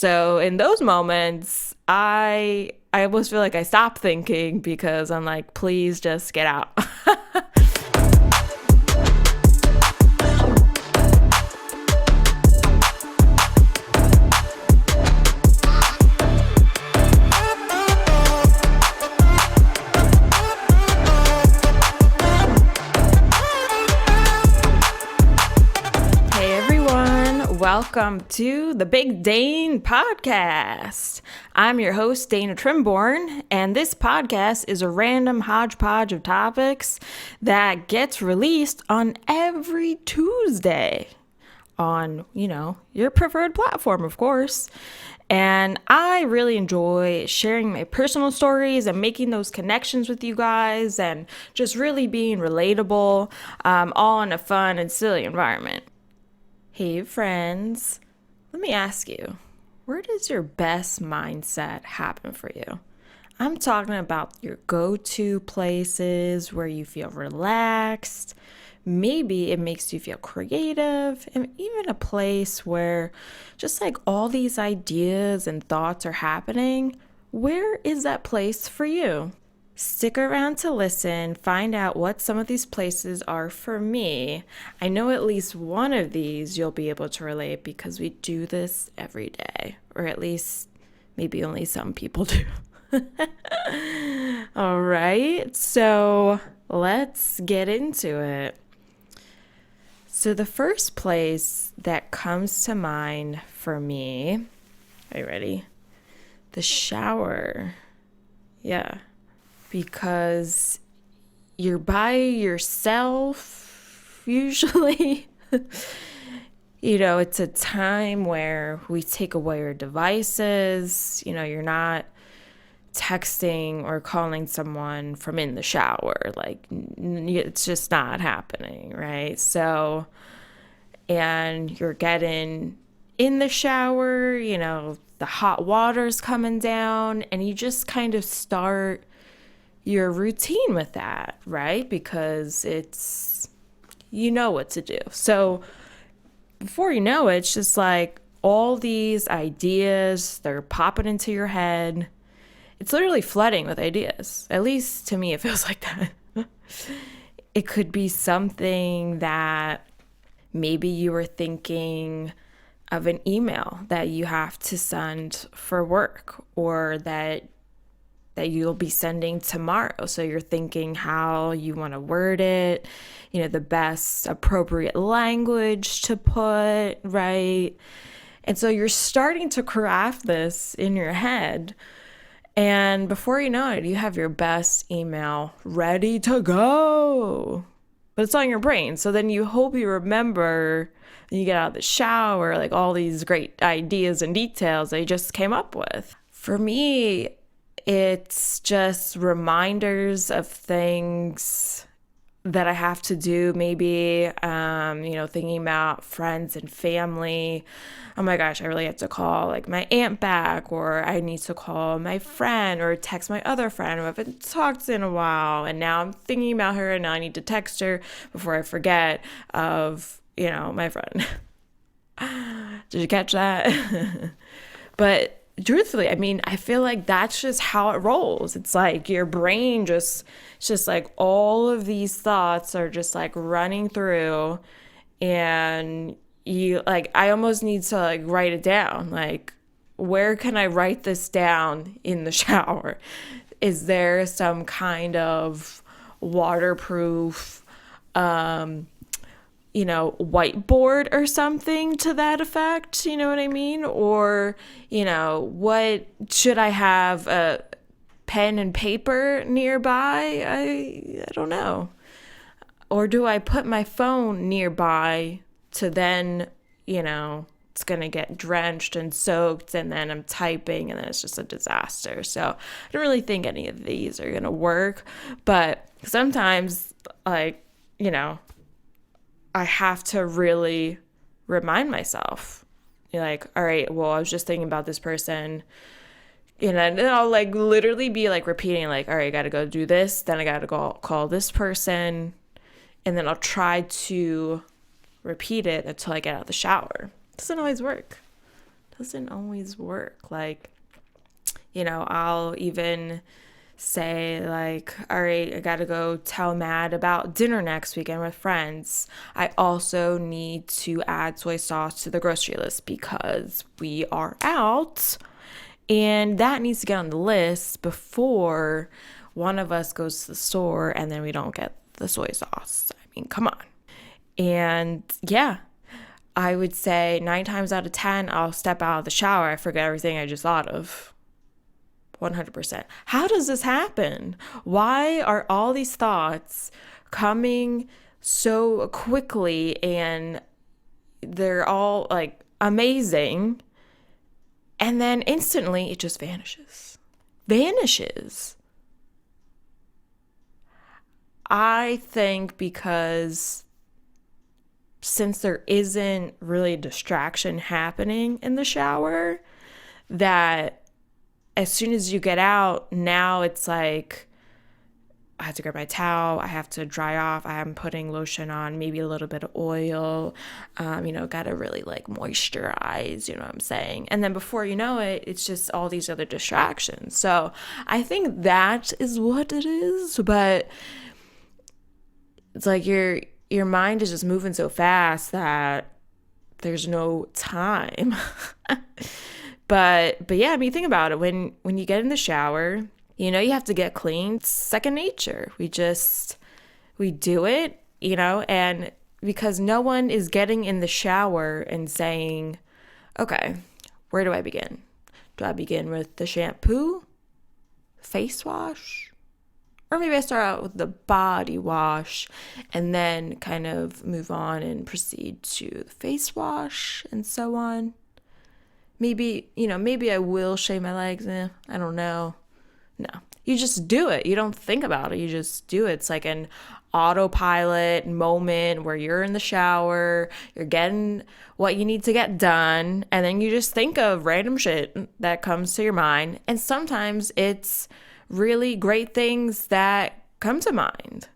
So in those moments, I almost feel like I stop thinking because I'm like, please just get out. Hey everyone, welcome to the Big Dane podcast. I'm your host, Dana Trimborn, and this podcast is a random hodgepodge of topics that gets released on every Tuesday on, your preferred platform, of course. And I really enjoy sharing my personal stories and making those connections with you guys and just really being relatable, all in a fun and silly environment. Hey friends, let me ask you, where does your best mindset happen for you? I'm talking about your go-to places where you feel relaxed. Maybe it makes you feel creative, and even a place where just like all these ideas and thoughts are happening. Where is that place for you? Stick around to listen, find out what some of these places are for me. I know at least one of these you'll be able to relate because we do this every day, or at least maybe only some people do. All right, so let's get into it. So the first place that comes to mind for me, are you ready? The shower. Yeah. Because you're by yourself usually. It's a time where we take away our devices. You're not texting or calling someone from in the shower. Like, it's just not happening, right? So, and you're getting in the shower, the hot water's coming down, and you just kind of start your routine with that, right? Because you know what to do. So before you know it, it's just like all these ideas, they're popping into your head. It's literally flooding with ideas. At least to me, it feels like that. It could be something that maybe you were thinking of an email that you have to send for work, or that you'll be sending tomorrow. So you're thinking how you want to word it, the best appropriate language to put, right? And so you're starting to craft this in your head. And before you know it, you have your best email ready to go. But it's on your brain. So then you hope you remember, and you get out of the shower, like all these great ideas and details that you just came up with. For me, it's just reminders of things that I have to do, maybe, thinking about friends and family. Oh my gosh, I really have to call like my aunt back, or I need to call my friend or text my other friend who I haven't talked to in a while. And now I'm thinking about her, and now I need to text her before I forget of, my friend. Did you catch that? But truthfully, I feel like that's just how it rolls. It's like your brain it's just like all of these thoughts are just like running through, and I almost need to like write it down. Like, where can I write this down in the shower? Is there some kind of waterproof, whiteboard or something to that effect, you know what I mean? Or, what should I have, a pen and paper nearby? I don't know. Or do I put my phone nearby to then, it's going to get drenched and soaked, and then I'm typing, and then it's just a disaster. So I don't really think any of these are going to work, but sometimes, I have to really remind myself, like, all right, well, I was just thinking about this person, and then I'll like literally be like repeating, like, all right, I got to go do this, then I got to go call this person, and then I'll try to repeat it until I get out of the shower. Doesn't always work, doesn't always work. Like, I'll even say like, all right, I gotta go tell Matt about dinner next weekend with friends. I also need to add soy sauce to the grocery list because we are out, and that needs to get on the list before one of us goes to the store and then we don't get the soy sauce. I mean, come on. And yeah, I would say 9 times out of 10, I'll step out of the shower, I forget everything I just thought of. 100%. How does this happen? Why are all these thoughts coming so quickly and they're all like amazing, and then instantly it just vanishes? I think because since there isn't really a distraction happening in the shower, that as soon as you get out, now it's like, I have to grab my towel, I have to dry off, I'm putting lotion on, maybe a little bit of oil, gotta really like moisturize, you know what I'm saying? And then before you know it, it's just all these other distractions. So I think that is what it is, but it's like your mind is just moving so fast that there's no time. But yeah, I mean, think about it. When you get in the shower, you have to get clean. It's second nature. We do it, and because no one is getting in the shower and saying, okay, where do I begin? Do I begin with the shampoo, face wash? Or maybe I start out with the body wash and then kind of move on and proceed to the face wash and so on. Maybe I will shave my legs. I don't know. No, you just do it. You don't think about it. You just do it. It's like an autopilot moment where you're in the shower, you're getting what you need to get done, and then you just think of random shit that comes to your mind. And sometimes it's really great things that come to mind.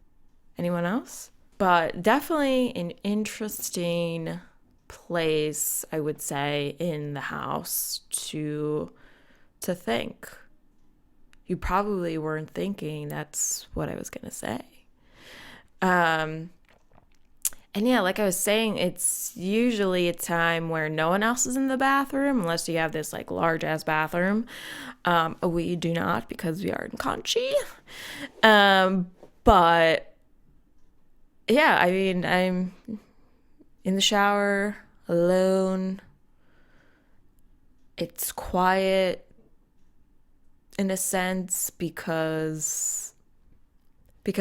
Anyone else? But definitely an interesting place, I would say, in the house to think. You probably weren't thinking that's what I was gonna say. And yeah, like I was saying, it's usually a time where no one else is in the bathroom unless you have this like large ass bathroom. We do not, because we are in Conchi. But yeah, I mean, I'm in the shower alone. It's quiet in a sense because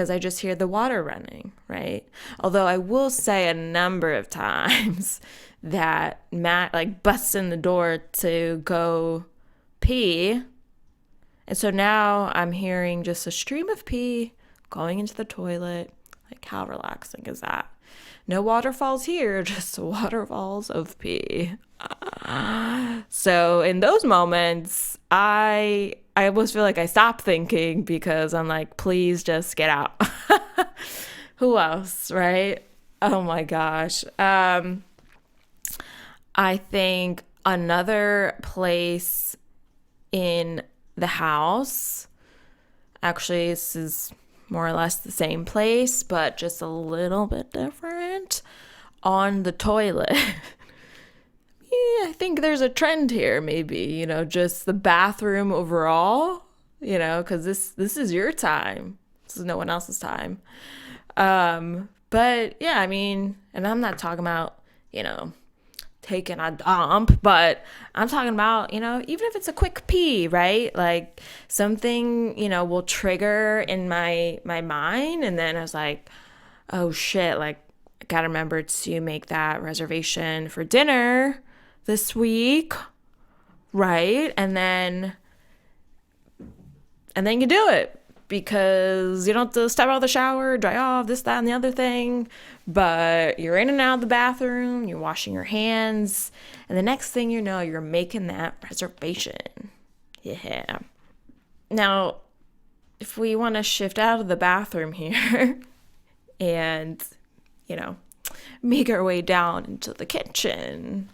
I just hear the water running, right? Although I will say a number of times that Matt like busts in the door to go pee. And so now I'm hearing just a stream of pee going into the toilet. Like, how relaxing is that? No waterfalls here, just waterfalls of pee. So in those moments, I almost feel like I stop thinking because I'm like, please just get out. Who else, right? Oh my gosh. I think another place in the house, actually this is more or less the same place, but just a little bit different, on the toilet. I think there's a trend here, maybe, just the bathroom overall, because this is your time. This is no one else's time. But yeah, I mean, and I'm not talking about, taking a dump, but I'm talking about, even if it's a quick pee, right? Like something, will trigger in my mind. And then I was like, oh shit, like I gotta remember to make that reservation for dinner this week, right? And then you do it because you don't have to step out of the shower, dry off, this, that, and the other thing, but you're in and out of the bathroom, you're washing your hands, and the next thing you know, you're making that reservation. Yeah. Now, if we want to shift out of the bathroom here and, make our way down into the kitchen,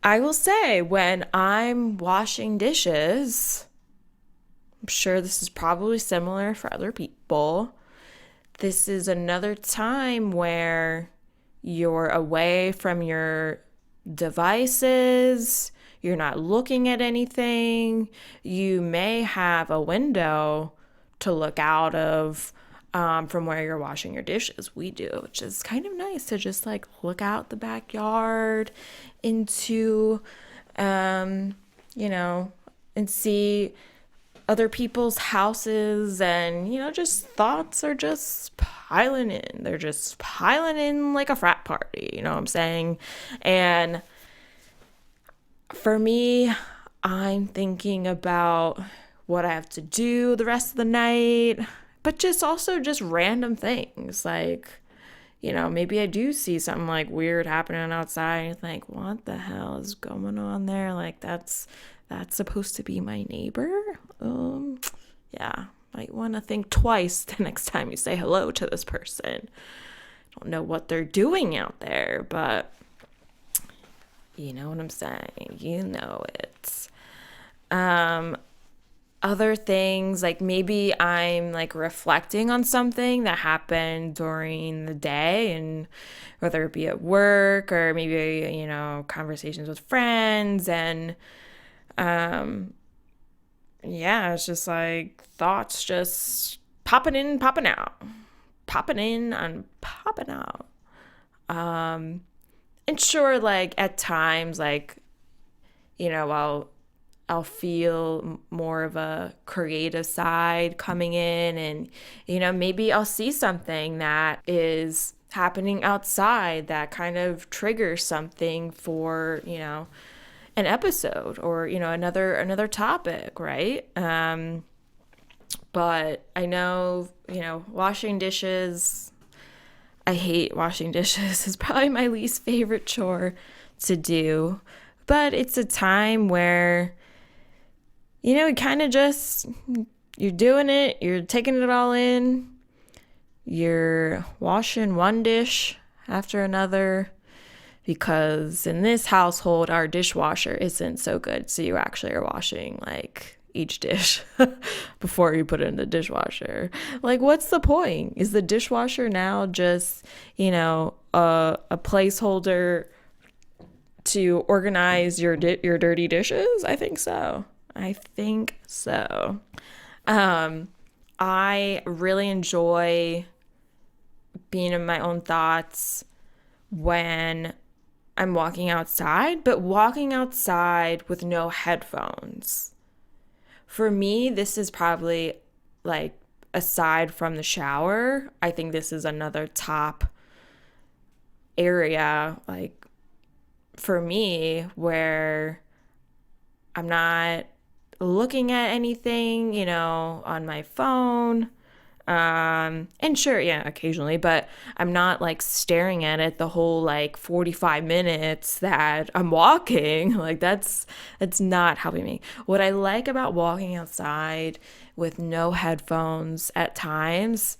I will say, when I'm washing dishes, I'm sure this is probably similar for other people. This is another time where you're away from your devices, you're not looking at anything. You may have a window to look out of from where you're washing your dishes. We do, which is kind of nice to just like look out the backyard into, um, you know, and see other people's houses, and just thoughts are just piling in. They're just piling in like a frat party, you know what I'm saying? And for me, I'm thinking about what I have to do the rest of the night, but just also just random things like, maybe I do see something like weird happening outside and think, what the hell is going on there? Like that's supposed to be my neighbor? Yeah, might want to think twice the next time you say hello to this person. Don't know what they're doing out there, but you know what I'm saying. You know it. Other things, like maybe I'm like reflecting on something that happened during the day, and whether it be at work or maybe, conversations with friends, and yeah, it's just like thoughts just popping in, popping out, popping in and popping out. And sure, like at times, like, I'll feel more of a creative side coming in, and maybe I'll see something that is happening outside that kind of triggers something for an episode, or another topic, right? But I know, washing dishes, I hate washing dishes. Is probably my least favorite chore to do, but it's a time where kind of just, you're doing it, you're taking it all in, you're washing one dish after another, because in this household, our dishwasher isn't so good. So you actually are washing like each dish before you put it in the dishwasher. Like, what's the point? Is the dishwasher now just, a placeholder to organize your dirty dishes? I think so. I really enjoy being in my own thoughts when I'm walking outside, but walking outside with no headphones. For me, this is probably like, aside from the shower, I think this is another top area, like for me, where I'm not looking at anything, on my phone. And sure, yeah, occasionally, but I'm not like staring at it the whole like 45 minutes that I'm walking. Like that's not helping me. What I like about walking outside with no headphones at times,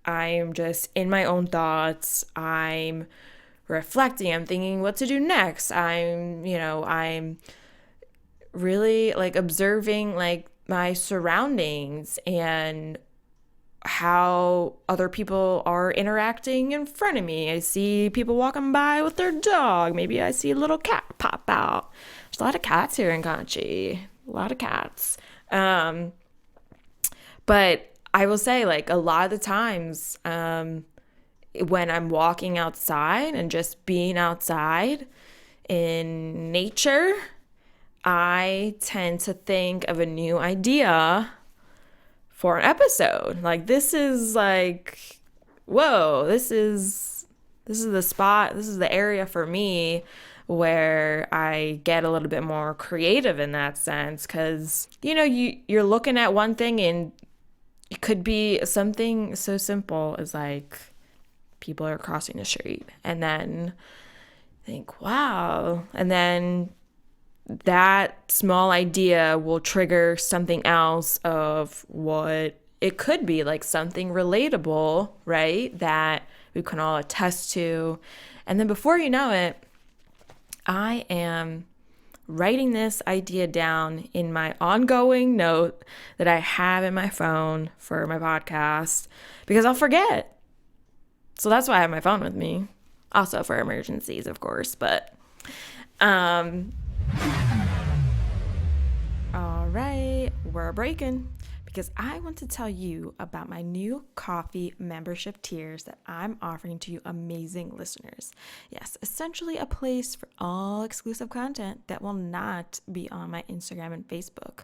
I'm just in my own thoughts. I'm reflecting. I'm thinking what to do next. I'm really like observing like my surroundings and how other people are interacting in front of me. I see people walking by with their dog. Maybe I see a little cat pop out. There's a lot of cats here in Conchi. A lot of cats. But I will say, like, a lot of the times when I'm walking outside and just being outside in nature, I tend to think of a new idea for an episode. Like, this is like, whoa, this is the spot, this is the area for me where I get a little bit more creative in that sense, because you're looking at one thing, and it could be something so simple as like people are crossing the street, and then think, wow, and then that small idea will trigger something else of what it could be, like something relatable, right? That we can all attest to. And then before you know it, I am writing this idea down in my ongoing note that I have in my phone for my podcast because I'll forget. So that's why I have my phone with me. Also for emergencies, of course, but all right, we're breaking because I want to tell you about my new coffee membership tiers that I'm offering to you amazing listeners. Yes, essentially a place for all exclusive content that will not be on my Instagram and Facebook.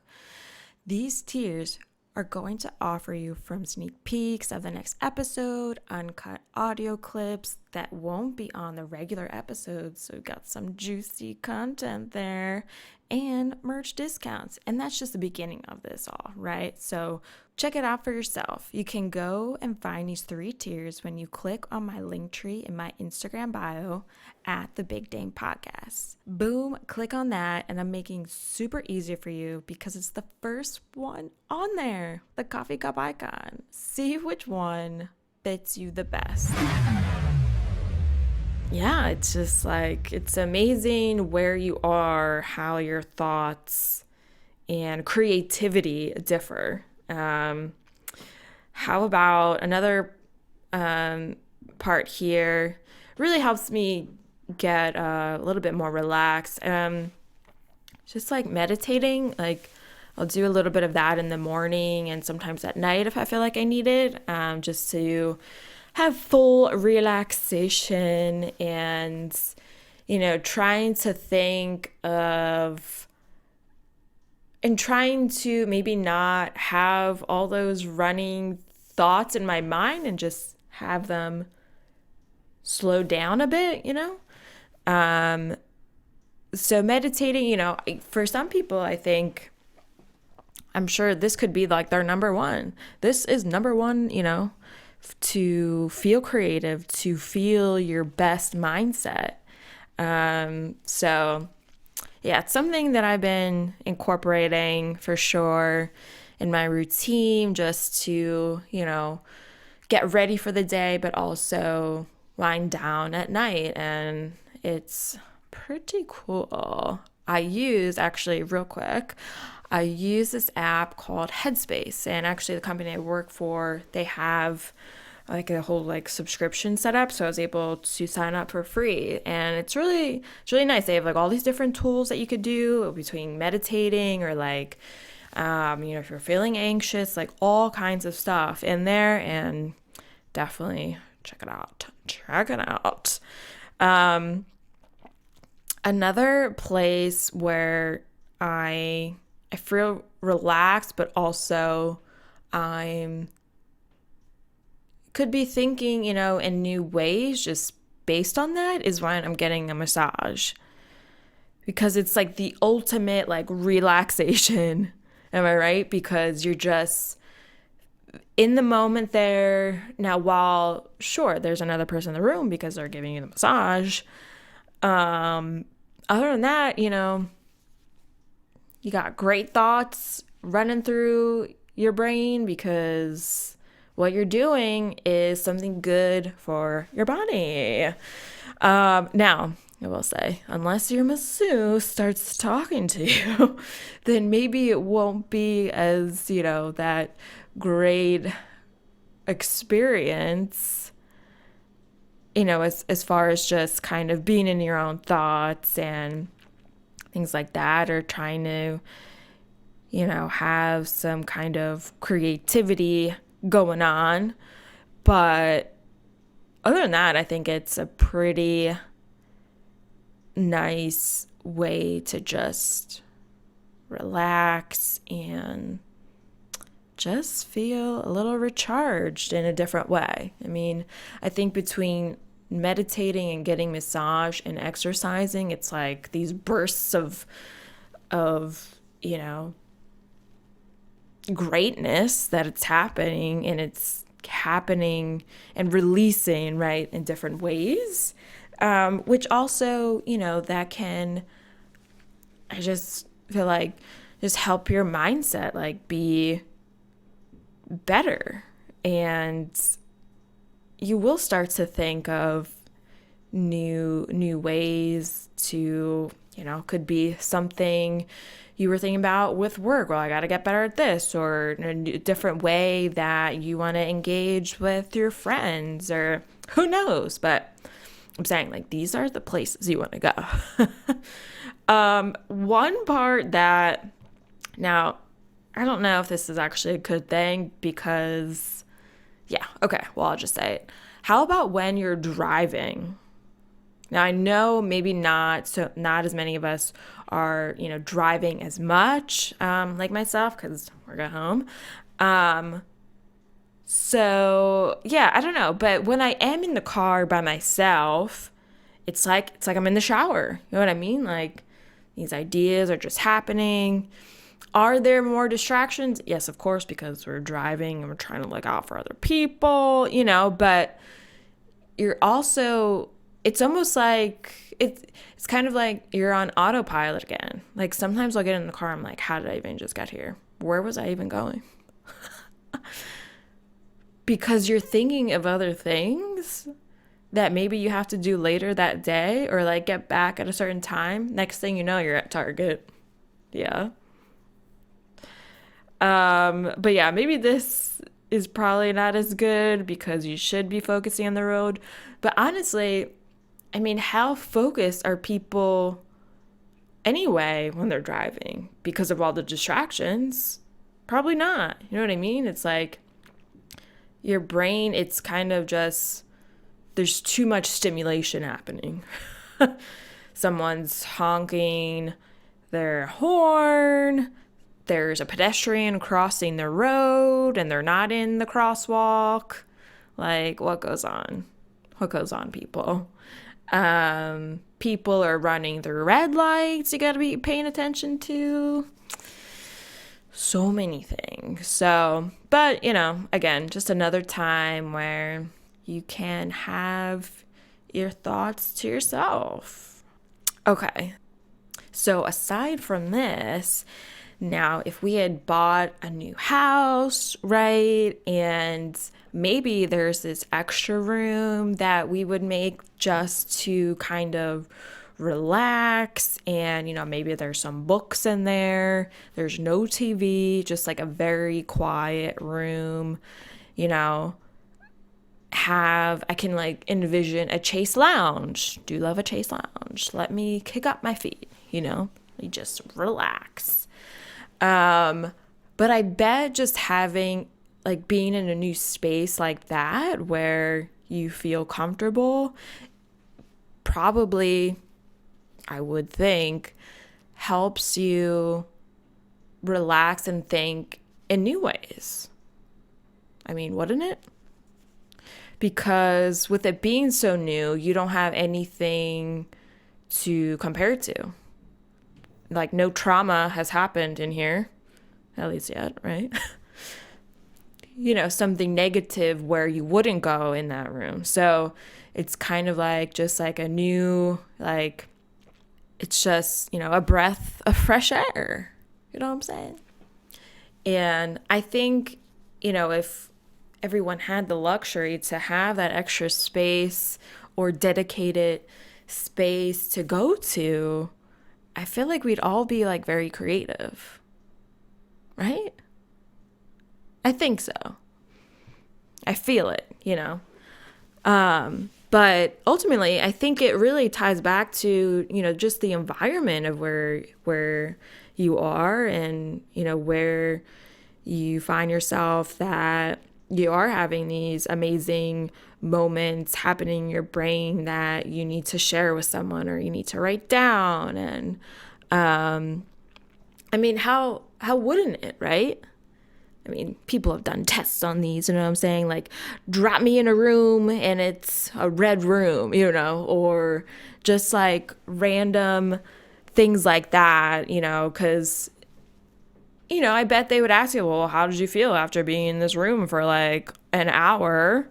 These tiers are going to offer you from sneak peeks of the next episode, uncut audio clips that won't be on the regular episodes, so we've got some juicy content there, and merch discounts. And that's just the beginning of this all, right? So check it out for yourself. You can go and find these 3 tiers when you click on my link tree in my Instagram bio at the Big Dane podcast. Boom, click on that, and I'm making super easy for you because it's the first one on there, the coffee cup icon. See which one fits you the best. Yeah, it's just like, it's amazing where you are, how your thoughts and creativity differ. How about another part here really helps me get a little bit more relaxed. Just like meditating, like I'll do a little bit of that in the morning and sometimes at night if I feel like I need it, just to have full relaxation and, trying to think of and trying to maybe not have all those running thoughts in my mind and just have them slow down a bit, So meditating, for some people, I think, I'm sure this could be like their number one. This is number one, to feel creative, to feel your best mindset. So yeah, it's something that I've been incorporating for sure in my routine just to, get ready for the day, but also wind down at night. And it's pretty cool. Actually, real quick, I use this app called Headspace, and actually the company I work for, they have like a whole subscription set up, so I was able to sign up for free, and it's really nice. They have all these different tools that you could do between meditating or if you're feeling anxious, all kinds of stuff in there, and definitely check it out. Another place where I feel relaxed, but also I'm could be thinking, in new ways just based on that, is when I'm getting a massage. Because it's the ultimate relaxation. Am I right? Because you're just in the moment there. Now, while sure, there's another person in the room because they're giving you the massage. Other than that, you got great thoughts running through your brain because what you're doing is something good for your body. Now, I will say, unless your masseuse starts talking to you, then maybe it won't be as, that great experience, as far as just kind of being in your own thoughts and things like that, or trying to, have some kind of creativity going on. But other than that, I think it's a pretty nice way to just relax and just feel a little recharged in a different way. I mean, I think between meditating and getting massage and exercising, it's these bursts of greatness that it's happening, and it's happening and releasing right in different ways, which also that can, I just feel just help your mindset be better, and you will start to think of new ways to, could be something you were thinking about with work. Well, I got to get better at this, or a different way that you want to engage with your friends, or who knows. But I'm saying, like, these are the places you want to go. One part that, now, I don't know if this is actually a good thing because, yeah, okay, well, I'll just say it. How about when you're driving? Now, I know maybe not as many of us are, driving as much, like myself, because we're at home. So yeah, I don't know. But when I am in the car by myself, it's like I'm in the shower. You know what I mean? Like, these ideas are just happening. Are there more distractions? Yes, of course, because we're driving and we're trying to look out for other people, but you're also, it's almost like it's kind of like you're on autopilot again. Like, sometimes I'll get in the car, I'm like, how did I even just get here? Where was I even going? Because you're thinking of other things that maybe you have to do later that day, or like get back at a certain time. Next thing you know, you're at Target. Yeah. But yeah, maybe this is probably not as good because you should be focusing on the road. But honestly, I mean, how focused are people anyway when they're driving because of all the distractions? Probably not. You know what I mean? It's like your brain, it's kind of just, there's too much stimulation happening. Someone's honking their horn. There's a pedestrian crossing the road and they're not in the crosswalk. Like, what goes on? What goes on, people? People are running through red lights you gotta be paying attention to. So many things. So, but, again, just another time where you can have your thoughts to yourself. Okay. So aside from this, now, if we had bought a new house, right, and maybe there's this extra room that we would make just to kind of relax, and, maybe there's some books in there, there's no TV, just like a very quiet room, I can like envision a Chase lounge. Do love a Chase lounge. Let me kick up my feet, you just relax. But I bet just having, like, being in a new space like that where you feel comfortable, probably, I would think, helps you relax and think in new ways. I mean, wouldn't it? Because with it being so new, you don't have anything to compare to. Like, no trauma has happened in here, at least yet, right? Something negative where you wouldn't go in that room. So it's kind of like just like a new, like, it's just, a breath of fresh air. You know what I'm saying? And I think, if everyone had the luxury to have that extra space or dedicated space to go to, I feel like we'd all be like very creative, right? I think so. I feel it, But ultimately, I think it really ties back to, just the environment of where you are and, where you find yourself, that you are having these amazing moments happening in your brain that you need to share with someone or you need to write down. And I mean, how wouldn't it, right? I mean, people have done tests on these, you know what I'm saying? Like, drop me in a room and it's a red room, or just like random things like that, because, I bet they would ask you, well, how did you feel after being in this room for like an hour?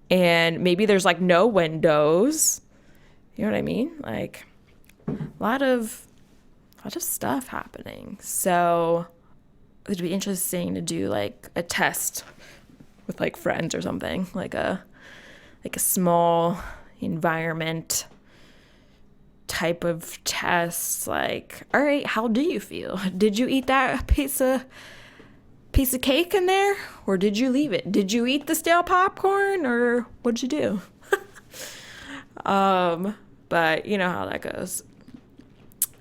And maybe there's like no windows. You know what I mean? Like, a lot of stuff happening. So it'd be interesting to do like a test with like friends or something, like a small, environment type of test. Like, all right, how do you feel? Did you eat that piece of cake in there, or did you leave it? Did you eat the stale popcorn, or what'd you do? But you know how that goes.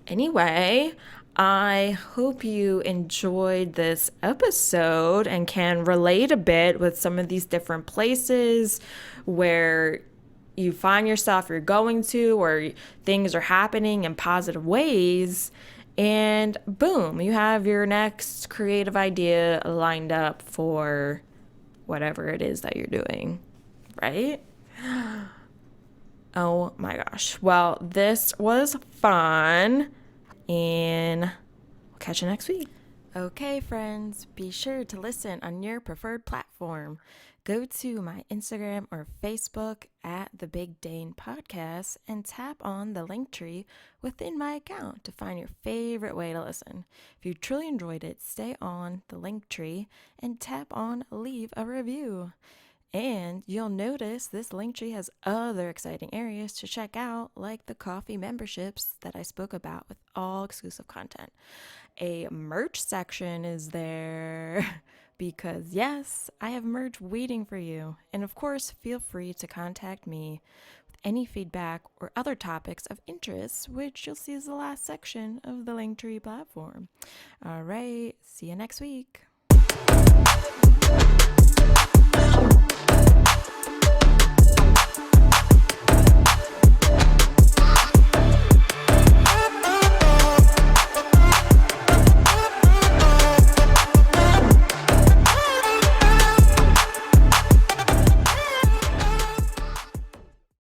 Anyway, I hope you enjoyed this episode and can relate a bit with some of these different places where you find yourself, you're going to, or things are happening in positive ways, and boom, you have your next creative idea lined up for whatever it is that you're doing, right? Oh my gosh. Well, this was fun, and we'll catch you next week. Okay, friends, be sure to listen on your preferred platform. Go to my Instagram or Facebook at the Big Dane Podcast and tap on the link tree within my account to find your favorite way to listen. If you truly enjoyed it, stay on the link tree and tap on leave a review. And you'll notice this link tree has other exciting areas to check out, like the coffee memberships that I spoke about with all exclusive content. A merch section is there because, yes, I have merch waiting for you. And of course, feel free to contact me with any feedback or other topics of interest, which you'll see is the last section of the Linktree platform. All right, see you next week.